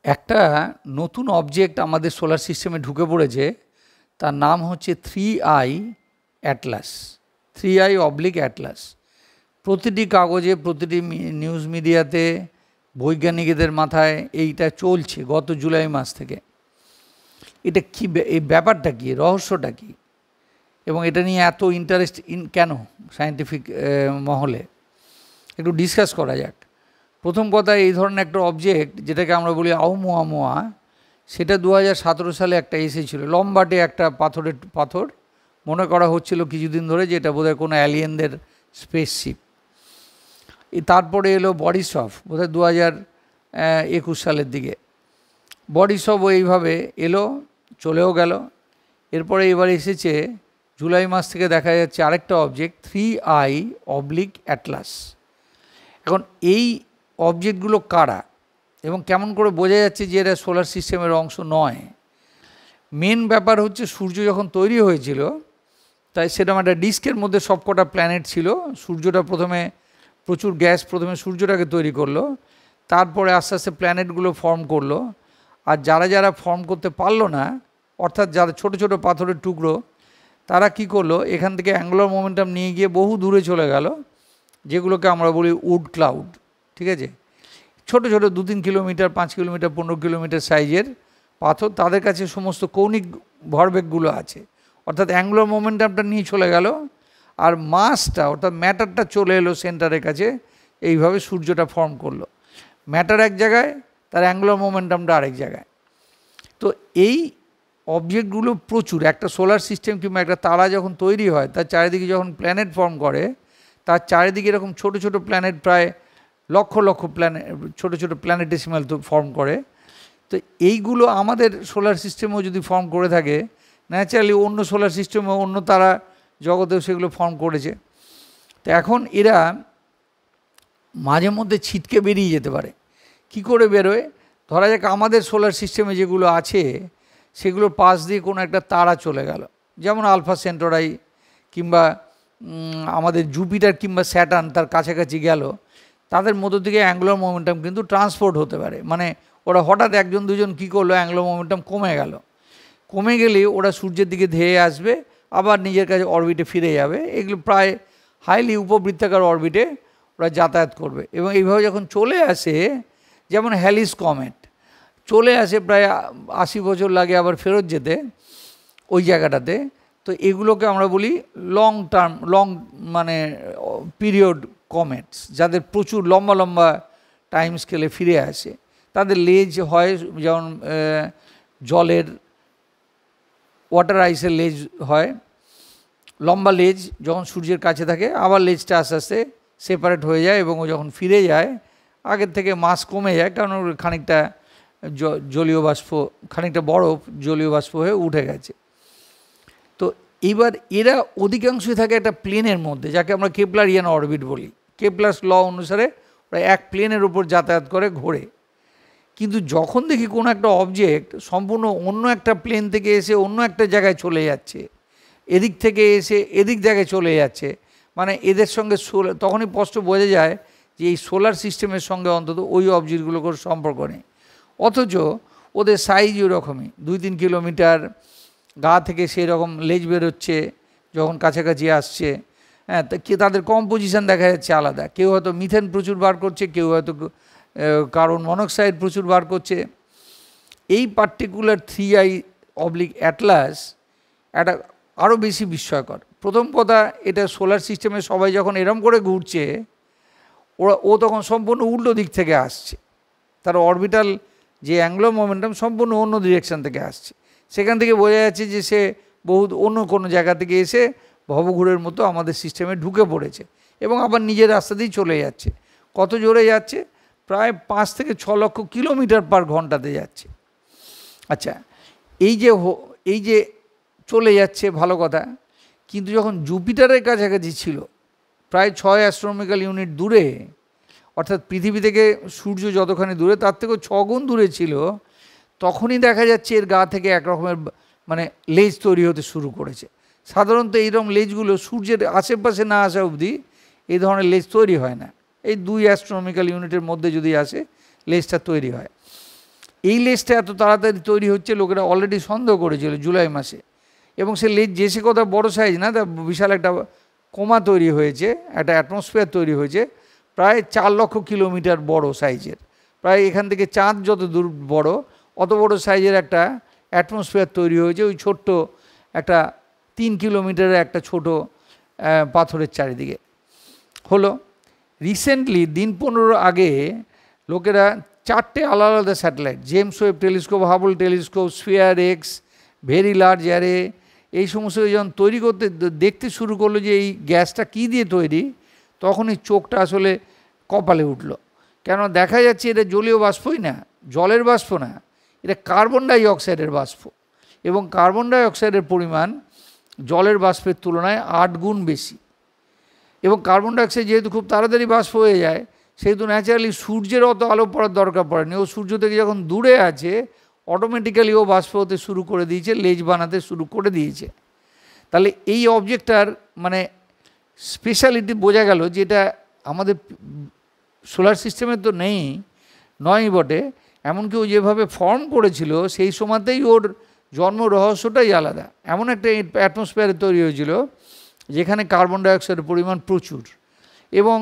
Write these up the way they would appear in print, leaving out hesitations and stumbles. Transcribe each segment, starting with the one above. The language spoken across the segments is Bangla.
একটা নতুন অবজেক্ট আমাদের সোলার সিস্টেমে ঢুকে পড়েছে, তার নাম হচ্ছে 3i Atlas, 3i oblique Atlas. প্রতিটি কাগজে, প্রতিটি নিউজ মিডিয়াতে, বৈজ্ঞানিকদের মাথায় এইটা চলছে গত জুলাই মাস থেকে। এটা কি, এই ব্যাপারটা কি, রহস্যটা কি, এবং এটা নিয়ে এত ইন্টারেস্ট কেন সায়েন্টিফিক মহলে, একটু ডিসকাস করা যাক। প্রথম কথা, এই ধরনের একটা অবজেক্ট যেটাকে আমরা বলি আউমুয়ামুয়া, সেটা 2017 সালে একটা এসেছিল, লম্বাটে একটা পাথর। মনে করা হচ্ছিল কিছুদিন ধরে যে এটা বোধহয় কোনো অ্যালিয়েনদের স্পেসশিপ। তারপরে এলো বডিসফ, বোধহয় 2021 সালের দিকে। বডিসফও এইভাবে এলো, চলেও গেল। এরপরে এবার এসেছে জুলাই মাস থেকে দেখা যাচ্ছে আরেকটা অবজেক্ট 3i অবলিক অ্যাটলাস। এখন এই অবজেক্টগুলো কারা এবং কেমন করে বোঝা যাচ্ছে যে এরা সোলার সিস্টেমের অংশ নয়? মেন ব্যাপার হচ্ছে, সূর্য যখন তৈরি হয়েছিল, তাই সেরকম একটা ডিস্কের মধ্যে সবকটা প্ল্যানেট ছিল। সূর্যটা প্রথমে প্রচুর গ্যাস প্রথমে সূর্যটাকে তৈরি করলো, তারপরে আস্তে আস্তে প্ল্যানেটগুলো ফর্ম করলো। আর যারা যারা ফর্ম করতে পারলো না, অর্থাৎ যারা ছোট ছোট পাথরের টুকরো, তারা কি করলো, এখান থেকে অ্যাঙ্গুলার মোমেন্টাম নিয়ে গিয়ে বহু দূরে চলে গেল, যেগুলোকে আমরা বলি উড ক্লাউড। ঠিক আছে, ছোট ছোট 2-3 কিলোমিটার, 5 কিলোমিটার, 15 কিলোমিটার সাইজের পাথর, তাদের কাছে সমস্ত কৌণিক ভরবেগগুলো আছে, অর্থাৎ অ্যাঙ্গুলার মোমেন্টামটা নিয়ে চলে গেল, আর মাসটা অর্থাৎ ম্যাটারটা চলে এলো সেন্টারের কাছে। এইভাবে সূর্যটা ফর্ম করলো। ম্যাটার এক জায়গায়, তার অ্যাঙ্গুলার মোমেন্টামটা আরেক জায়গায়। তো এই অবজেক্টগুলো প্রচুর। একটা সোলার সিস্টেম কিংবা একটা তারা যখন তৈরি হয়, তার চারিদিকে যখন প্ল্যানেট ফর্ম করে, তার চারিদিকে এরকম ছোট ছোট প্ল্যানেট, প্রায় লক্ষ লক্ষ প্ল্যানেট, ছোট ছোট প্ল্যানেটেসিমাল তো ফর্ম করে। তো এইগুলো আমাদের সোলার সিস্টেমেও যদি ফর্ম করে থাকে, ন্যাচারালি অন্য সোলার সিস্টেমেও, অন্য তারা জগতেও সেগুলো ফর্ম করেছে। তো এখন এরা মাঝে মধ্যে ছিটকে বেরিয়ে যেতে পারে। কি করে বেরোয়? ধরা যাক আমাদের সোলার সিস্টেমে যেগুলো আছে সেগুলোর পাশ দিয়ে কোনো একটা তারা চলে গেল, যেমন আলফা সেন্টোরাই কিংবা আমাদের জুপিটার কিংবা স্যাটার্ন তার কাছাকাছি গেল। তাদের মধ্য থেকে অ্যাঙ্গুলার মোমেন্টাম কিন্তু ট্রান্সপোর্ট হতে পারে। মানে ওরা হঠাৎ একজন দুজন কী করলো, অ্যাঙ্গুলার মোমেন্টাম কমে গেল। কমে গেলে ওরা সূর্যের দিকে ধেয়ে আসবে, আবার নিজের কাছে অরবিটে ফিরে যাবে। এগুলো প্রায় হাইলি উপবৃত্তাকার অরবিটে ওরা যাতায়াত করবে। এবং এইভাবে যখন চলে আসে, যেমন হ্যালিস কমেট চলে আসে, প্রায় 80 বছর লাগে আবার ফেরত যেতে ওই জায়গাটাতে। তো এগুলোকে আমরা বলি লং টার্ম, মানে পিরিয়ড কমেটস, যাদের প্রচুর লম্বা লম্বা টাইম স্কেলে ফিরে আসে। তাদের লেজ হয় যেমন জলের, ওয়াটার আইসের লেজ হয়, লম্বা লেজ যখন সূর্যের কাছে থাকে, আবার লেজটা আস্তে আস্তে সেপারেট হয়ে যায়, এবং ও যখন ফিরে যায় আগের থেকে মাস কমে যায়, কারণ খানিকটা জলীয় বাষ্প, খানিকটা বরফ জলীয় বাষ্প হয়ে উঠে গেছে। তো এবার এরা অধিকাংশই থাকে একটা প্লেনের মধ্যে, যাকে আমরা কেপলারিয়ান অরবিট বলি। কেপলার্স ল অনুসারে ওরা এক প্লেনের উপর যাতায়াত করে, ঘোরে। কিন্তু যখন দেখি কোনো একটা অবজেক্ট সম্পূর্ণ অন্য একটা প্লেন থেকে এসে অন্য একটা জায়গায় চলে যাচ্ছে, এদিক থেকে এসে এদিক জায়গায় চলে যাচ্ছে, মানে এদের সঙ্গে তখনই স্পষ্ট বোঝা যায় যে এই সোলার সিস্টেমের সঙ্গে অন্তত ওই অবজেক্টগুলোর কোনো সম্পর্ক নেই। অথচ ওদের সাইজ ওই রকমই, 2-3 কিলোমিটার, গা থেকে সেই রকম লেজ বেরোচ্ছে যখন কাছাকাছি আসছে। হ্যাঁ, তাদের কম্পোজিশন দেখা যাচ্ছে আলাদা। কেউ হয়তো মিথেন প্রচুর বার করছে, কেউ হয়তো কার্বন মনোক্সাইড প্রচুর বার করছে। এই পার্টিকুলার 3i অবলিক অ্যাটলাস একটা আরও বেশি বিস্ময়কর। প্রথম কথা, এটা সোলার সিস্টেমে সবাই যখন এরম করে ঘুরছে, ও তখন সম্পূর্ণ উল্টো দিক থেকে আসছে। তার অরবিটাল যে অ্যাঙ্গুলার মোমেন্টাম সম্পূর্ণ অন্য ডিরেকশান থেকে আসছে। সেখান থেকে বোঝা যাচ্ছে যে সে অন্য কোনো জায়গা থেকে এসে ভবঘুরের মতো আমাদের সিস্টেমে ঢুকে পড়েছে, এবং আবার নিজের রাস্তা দিয়েই চলে যাচ্ছে। কত জোরে যাচ্ছে? প্রায় 5 থেকে 6 লক্ষ কিলোমিটার পার ঘন্টাতে যাচ্ছে। আচ্ছা, এই যে চলে যাচ্ছে ভালো কথা, কিন্তু যখন জুপিটারের কাছাকাছি ছিল, প্রায় 6 অ্যাস্ট্রোনমিক্যাল ইউনিট দূরে, অর্থাৎ পৃথিবী থেকে সূর্য যতখানি দূরে তার থেকেও 6 গুণ দূরে ছিল, তখনই দেখা যাচ্ছে এর গা থেকে একরকমের মানে লেজ তৈরি হতে শুরু করেছে। সাধারণত এইরকম লেজগুলো সূর্যের আশেপাশে না আসা অবধি এই ধরনের লেজ তৈরি হয় না। এই 2 অ্যাস্ট্রোনমিক্যাল ইউনিটের মধ্যে যদি আসে লেজটা তৈরি হয়। এই লেজটা এত তাড়াতাড়ি তৈরি হচ্ছে লোকেরা অলরেডি সন্দেহ করেছিল জুলাই মাসে, এবং সে লেজ যে সে কথা বড়ো সাইজ না, তা বিশাল একটা কোমা তৈরি হয়েছে, একটা অ্যাটমসফিয়ার তৈরি হয়েছে প্রায় 4 লক্ষ কিলোমিটার বড় সাইজের, প্রায় এখান থেকে চাঁদ যত দূর বড় অত বড় সাইজের একটা অ্যাটমসফিয়ার তৈরি হয়েছে ওই ছোট্ট একটা 3 কিলোমিটারের একটা ছোট পাথরের চারিদিকে হলো। রিসেন্টলি দিন 15 আগে লোকেরা 4টে আলাদা আলাদা satellite, James Webb telescope, Hubble telescope, sphere x, very large array, এই সমস্ত যখন তৈরি করতে দেখতে শুরু করলো যে এই গ্যাসটা কী দিয়ে তৈরি, তখনই চোখটা আসলে কপালে উঠল। কেন দেখা যাচ্ছে এটা জলীয় বাষ্পই না, জলের বাষ্প না, এটা কার্বন ডাই অক্সাইডের বাষ্প, এবং কার্বন ডাই অক্সাইডের পরিমাণ জলের বাষ্পের তুলনায় 8 গুণ বেশি। এবং কার্বন ডাইঅক্সাইড যেহেতু খুব তাড়াতাড়ি বাষ্প হয়ে যায়, সেহেতু ন্যাচারালি সূর্যের অত আলো পড়ার দরকার পড়েনি, ও সূর্য থেকে যখন দূরে আছে অটোমেটিক্যালি ও বাষ্প হতে শুরু করে দিয়েছে, লেজ বানাতে শুরু করে দিয়েছে। তাহলে এই অবজেক্টটার মানে স্পেশালিটি বোঝা গেল, যেটা আমাদের সোলার সিস্টেমে তো নেই, নয় বটে, এমনকি ও যেভাবে ফর্ম করেছিল সেই সময়তেই ওর জন্ম রহস্যটাই আলাদা। এমন একটা অ্যাটমসফিয়ারে তৈরি হয়েছিল যেখানে কার্বন ডাইঅক্সাইডের পরিমাণ প্রচুর, এবং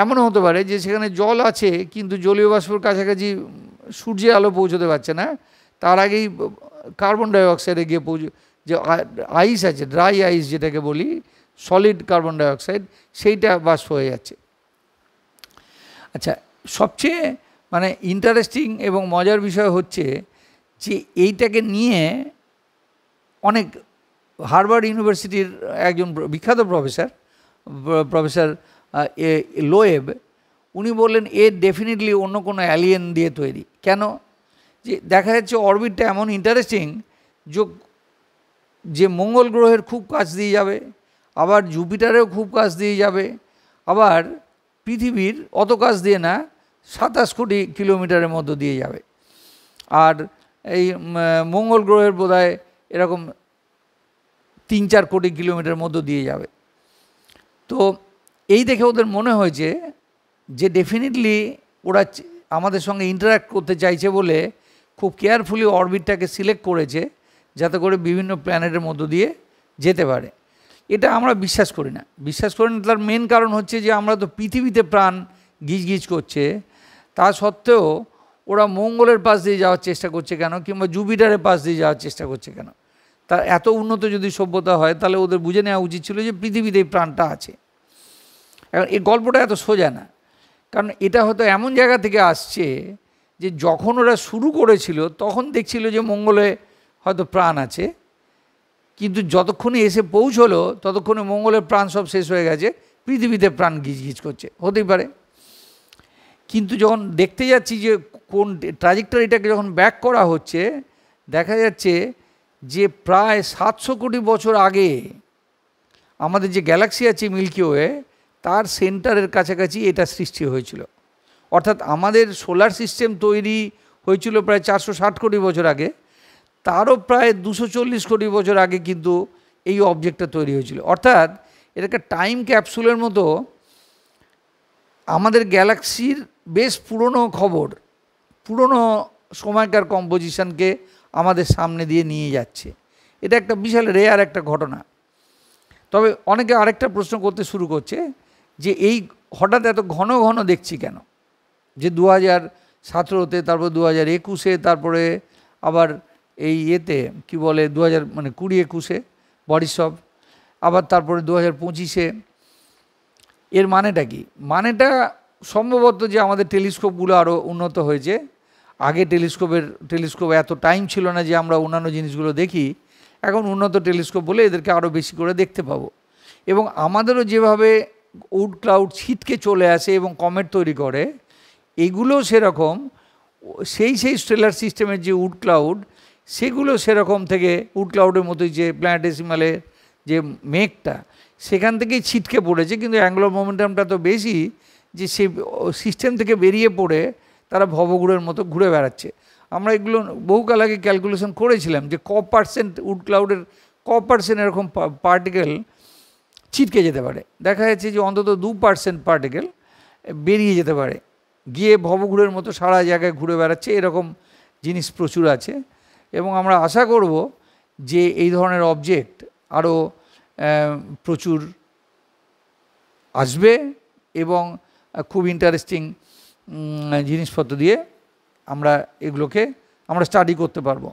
এমনও হতে পারে যে সেখানে জল আছে কিন্তু জলীয় বাষ্পের কাছাকাছি সূর্যের আলো পৌঁছতে পারছে না, তার আগেই কার্বন ডাইঅক্সাইডে গিয়ে যে আইস আছে, ড্রাই আইস যেটাকে বলি, সলিড কার্বন ডাইঅক্সাইড, সেইটা বাষ্প হয়ে যাচ্ছে। আচ্ছা, সবচেয়ে মানে ইন্টারেস্টিং এবং মজার বিষয় হচ্ছে যে এইটাকে নিয়ে অনেক হার্ভার্ড ইউনিভার্সিটির একজন বিখ্যাত প্রফেসর লোয়েব, উনি বললেন এর ডেফিনেটলি অন্য কোনো অ্যালিয়েন দিয়ে তৈরি। কেন? যে দেখা যাচ্ছে অরবিটটা এমন ইন্টারেস্টিং যে মঙ্গল গ্রহের খুব কাছ দিয়ে যাবে, আবার জুপিটারেও খুব কাছ দিয়ে যাবে, আবার পৃথিবীর অত কাছ দিয়ে না, 27 কোটি কিলোমিটারের মধ্য দিয়ে যাবে, আর এই মঙ্গল গ্রহের বোধহয় এরকম 3-4 কোটি কিলোমিটার মধ্য দিয়ে যাবে। তো এই দেখে ওদের মনে হয়েছে যে ডেফিনেটলি ওরা আমাদের সঙ্গে ইন্টারাক্ট করতে চাইছে বলে খুব কেয়ারফুলি অরবিটটাকে সিলেক্ট করেছে যাতে করে বিভিন্ন প্ল্যানেটের মধ্য দিয়ে যেতে পারে। এটা আমরা বিশ্বাস করি না। তার মেন কারণ হচ্ছে যে আমরা তো পৃথিবীতে প্রাণ গিজগিজ করছে, তা সত্ত্বেও ওরা মঙ্গলের পাশ দিয়ে যাওয়ার চেষ্টা করছে কেন, কিংবা জুপিটারের পাশ দিয়ে যাওয়ার চেষ্টা করছে কেন? তার এত উন্নত যদি সভ্যতা হয় তাহলে ওদের বুঝে নেওয়া উচিত ছিল যে পৃথিবীতেই প্রাণটা আছে। এখন এই গল্পটা এত সোজা না, কারণ এটা হয়তো এমন জায়গা থেকে আসছে যে যখন ওরা শুরু করেছিল তখন দেখছিল যে মঙ্গলে হয়তো প্রাণ আছে, কিন্তু যতক্ষণে এসে পৌঁছলো ততক্ষণে মঙ্গলের প্রাণ সব শেষ হয়ে গেছে, পৃথিবীতে প্রাণ গিজগিজ করছে। হতেই পারে, কিন্তু যখন দেখতে যাচ্ছি যে কোন ট্র্যাজেক্টরিটাকে যখন ব্যাক করা হচ্ছে, দেখা যাচ্ছে যে প্রায় 700 কোটি বছর আগে আমাদের যে গ্যালাক্সি আছে মিল্কি ওয়ে, তার সেন্টারের কাছাকাছি এটা সৃষ্টি হয়েছিল। অর্থাৎ আমাদের সোলার সিস্টেম তৈরি হয়েছিল প্রায় 460 কোটি বছর আগে, তারও প্রায় 240 কোটি বছর আগে কিন্তু এই অবজেক্টটা তৈরি হয়েছিল। অর্থাৎ এটা একটা টাইম ক্যাপসুলের মতো আমাদের গ্যালাক্সির বেশ পুরনো খবর, পুরনো সময়কার কম্পোজিশনকে আমাদের সামনে দিয়ে নিয়ে যাচ্ছে। এটা একটা বিশাল রেয়ার একটা ঘটনা। তবে অনেকে আরেকটা প্রশ্ন করতে শুরু করছে যে এই হঠাৎ এত ঘন ঘন দেখছি কেন, যে 2017-তে, তারপর 2021-এ, তারপরে আবার এই ইয়েতে কী বলে 2020-21-এ বরিসভ, আবার তারপরে 2025-এ, এর মানেটা কি? মানেটা সম্ভবত যে আমাদের টেলিস্কোপগুলো আরও উন্নত হয়েছে। আগে টেলিস্কোপ এত টাইম ছিল না যে আমরা অন্যান্য জিনিসগুলো দেখি, এখন উন্নত টেলিস্কোপ বলে এদেরকে আরও বেশি করে দেখতে পাবো। এবং আমাদেরও যেভাবে উড ক্লাউড ছিটকে চলে আসে এবং কমেট তৈরি করে, এগুলো সেরকম সেই স্টেলার সিস্টেমের যে উড ক্লাউড, সেগুলো সেরকম থেকে উড ক্লাউডের মতোই যে প্ল্যানেটেসিমালের যে মেঘটা, সেখান থেকেই ছিটকে পড়েছে। কিন্তু অ্যাঙ্গুলার মোমেন্টামটা তো বেশি, যে সেই সিস্টেম থেকে বেরিয়ে পড়ে তারা ভবঘুরের মতো ঘুরে বেড়াচ্ছে। আমরা এগুলো বহুকাল আগে ক্যালকুলেশন করেছিলাম যে % উড ক্লাউডের 1% এরকম পার্টিকেল ছিটকে যেতে পারে। দেখা যাচ্ছে যে অন্তত 2% পার্টিকেল বেরিয়ে যেতে পারে গিয়ে ভবঘুরের মতো সারা জায়গায় ঘুরে বেড়াচ্ছে, এরকম জিনিস প্রচুর আছে। এবং আমরা আশা করব যে এই ধরনের অবজেক্ট আরও প্রচুর আসবে এবং খুব ইন্টারেস্টিং জিনিসপত্র দিয়ে আমরা এগুলোকে আমরা স্টাডি করতে পারবো।